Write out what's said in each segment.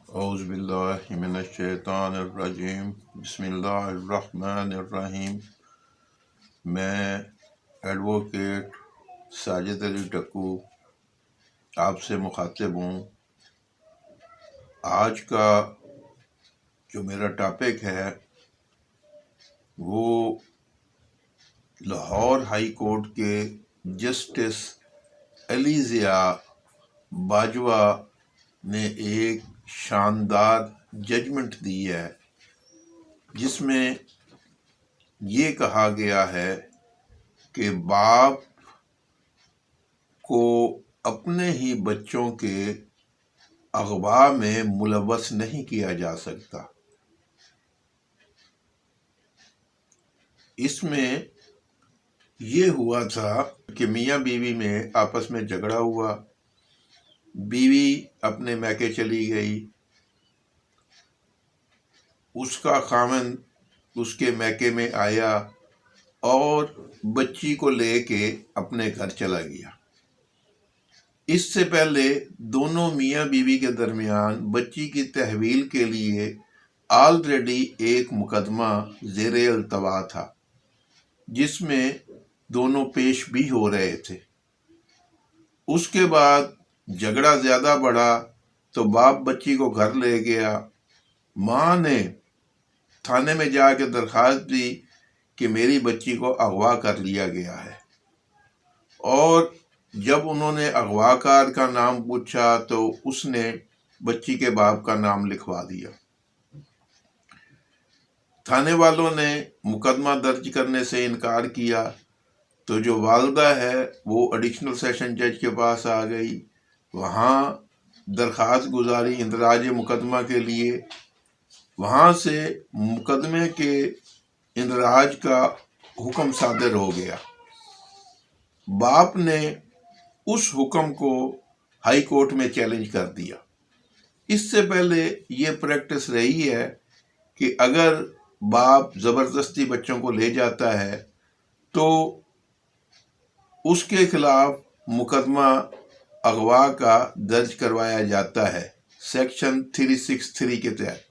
اعوذ باللہ من الشیطان الرجیم، بسم اللہ الرحمن الرحیم۔ میں ایڈوکیٹ ساجد علی ٹکو آپ سے مخاطب ہوں۔ آج کا جو میرا ٹاپک ہے وہ لاہور ہائی کورٹ کے جسٹس علی ضیاء باجوہ نے ایک شاندار ججمنٹ دی ہے، جس میں یہ کہا گیا ہے کہ باپ کو اپنے ہی بچوں کے اغوا میں ملوث نہیں کیا جا سکتا۔ اس میں یہ ہوا تھا کہ میاں بیوی میں آپس میں جھگڑا ہوا، بیوی اپنے میکے چلی گئی، اس کا خاوند اس کے میکے میں آیا اور بچی کو لے کے اپنے گھر چلا گیا۔ اس سے پہلے دونوں میاں بیوی کے درمیان بچی کی تحویل کے لیے آلریڈی ایک مقدمہ زیر التوا تھا، جس میں دونوں پیش بھی ہو رہے تھے۔ اس کے بعد جھگڑا زیادہ بڑھا تو باپ بچی کو گھر لے گیا۔ ماں نے تھانے میں جا کے درخواست دی کہ میری بچی کو اغوا کر لیا گیا ہے، اور جب انہوں نے اغوا کار کا نام پوچھا تو اس نے بچی کے باپ کا نام لکھوا دیا۔ تھانے والوں نے مقدمہ درج کرنے سے انکار کیا تو جو والدہ ہے وہ ایڈیشنل سیشن جج کے پاس آ گئی، وہاں درخواست گزاری اندراج مقدمہ کے لیے، وہاں سے مقدمے کے اندراج کا حکم صادر ہو گیا۔ باپ نے اس حکم کو ہائی کورٹ میں چیلنج کر دیا۔ اس سے پہلے یہ پریکٹس رہی ہے کہ اگر باپ زبردستی بچوں کو لے جاتا ہے تو اس کے خلاف مقدمہ اغوا کا درج کروایا جاتا ہے سیکشن 363 کے تحت۔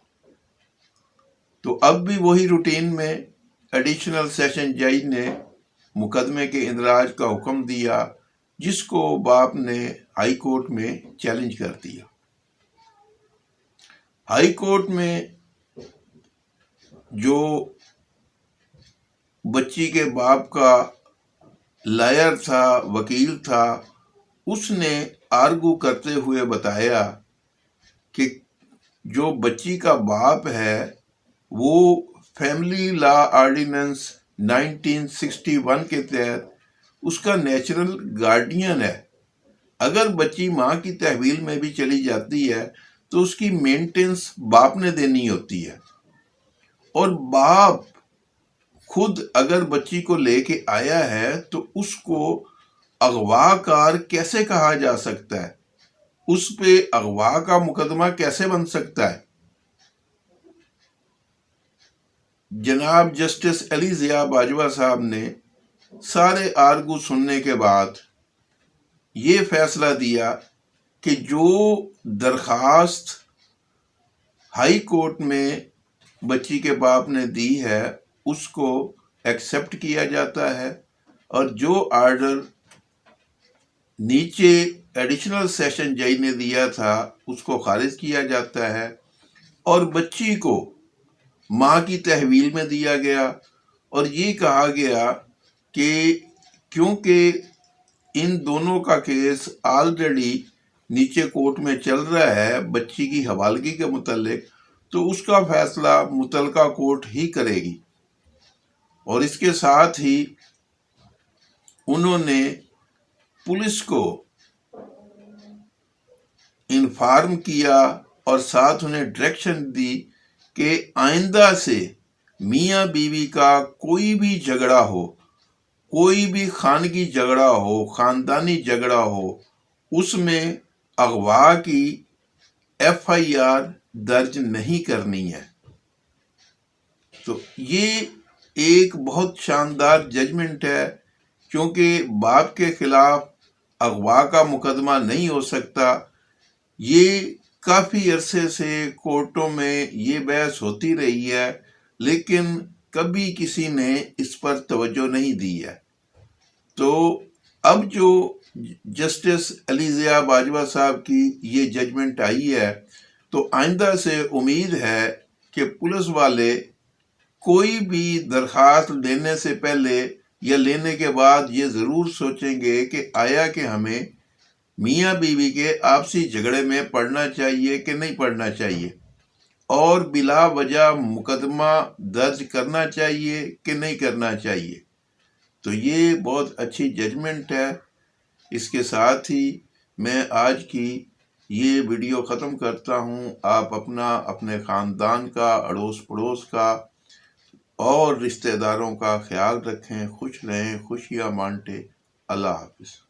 تو اب بھی وہی روٹین میں ایڈیشنل سیشن جج نے مقدمے کے اندراج کا حکم دیا، جس کو باپ نے ہائی کورٹ میں چیلنج کر دیا۔ ہائی کورٹ میں جو بچی کے باپ کا لائر تھا، وکیل تھا، اس نے آرگو کرتے ہوئے بتایا کہ جو بچی کا باپ ہے وہ فیملی لا آرڈیننس 1961 کے تحت اس کا نیچرل گارڈین ہے۔ اگر بچی ماں کی تحویل میں بھی چلی جاتی ہے تو اس کی مینٹیننس باپ نے دینی ہوتی ہے، اور باپ خود اگر بچی کو لے کے آیا ہے تو اس کو اغوا کار کیسے کہا جا سکتا ہے؟ اس پہ اغوا کا مقدمہ کیسے بن سکتا ہے؟ جناب جسٹس علی ضیاء باجوہ صاحب نے سارے آرگو سننے کے بعد یہ فیصلہ دیا کہ جو درخواست ہائی کورٹ میں بچی کے باپ نے دی ہے اس کو ایکسیپٹ کیا جاتا ہے، اور جو آرڈر نیچے ایڈیشنل سیشن جج نے دیا تھا اس کو خارج کیا جاتا ہے، اور بچی کو ماں کی تحویل میں دیا گیا۔ اور یہ کہا گیا کہ کیونکہ ان دونوں کا کیس آلریڈی نیچے کورٹ میں چل رہا ہے بچی کی حوالگی کے متعلق، تو اس کا فیصلہ متعلقہ کورٹ ہی کرے گی۔ اور اس کے ساتھ ہی انہوں نے پولیس کو انفارم کیا اور ساتھ انہیں ڈائریکشن دی کہ آئندہ سے میاں بیوی کا کوئی بھی جھگڑا ہو، کوئی بھی خانگی جھگڑا ہو، خاندانی جھگڑا ہو، اس میں اغوا کی ایف آئی آر درج نہیں کرنی ہے۔ تو یہ ایک بہت شاندار ججمنٹ ہے، کیونکہ باپ کے خلاف اغوا کا مقدمہ نہیں ہو سکتا۔ یہ کافی عرصے سے کورٹوں میں یہ بحث ہوتی رہی ہے، لیکن کبھی کسی نے اس پر توجہ نہیں دی ہے۔ تو اب جو جسٹس علی ضیاء باجوہ صاحب کی یہ ججمنٹ آئی ہے، تو آئندہ سے امید ہے کہ پولیس والے کوئی بھی درخواست لینے سے پہلے یا لینے کے بعد یہ ضرور سوچیں گے کہ آیا کہ ہمیں میاں بیوی کے آپسی جھگڑے میں پڑنا چاہیے کہ نہیں پڑنا چاہیے، اور بلا وجہ مقدمہ درج کرنا چاہیے کہ نہیں کرنا چاہیے۔ تو یہ بہت اچھی ججمنٹ ہے۔ اس کے ساتھ ہی میں آج کی یہ ویڈیو ختم کرتا ہوں۔ آپ اپنا، اپنے خاندان کا، اڑوس پڑوس کا اور رشتہ داروں کا خیال رکھیں، خوش رہیں، خوشیاں بانٹیں۔ اللہ حافظ۔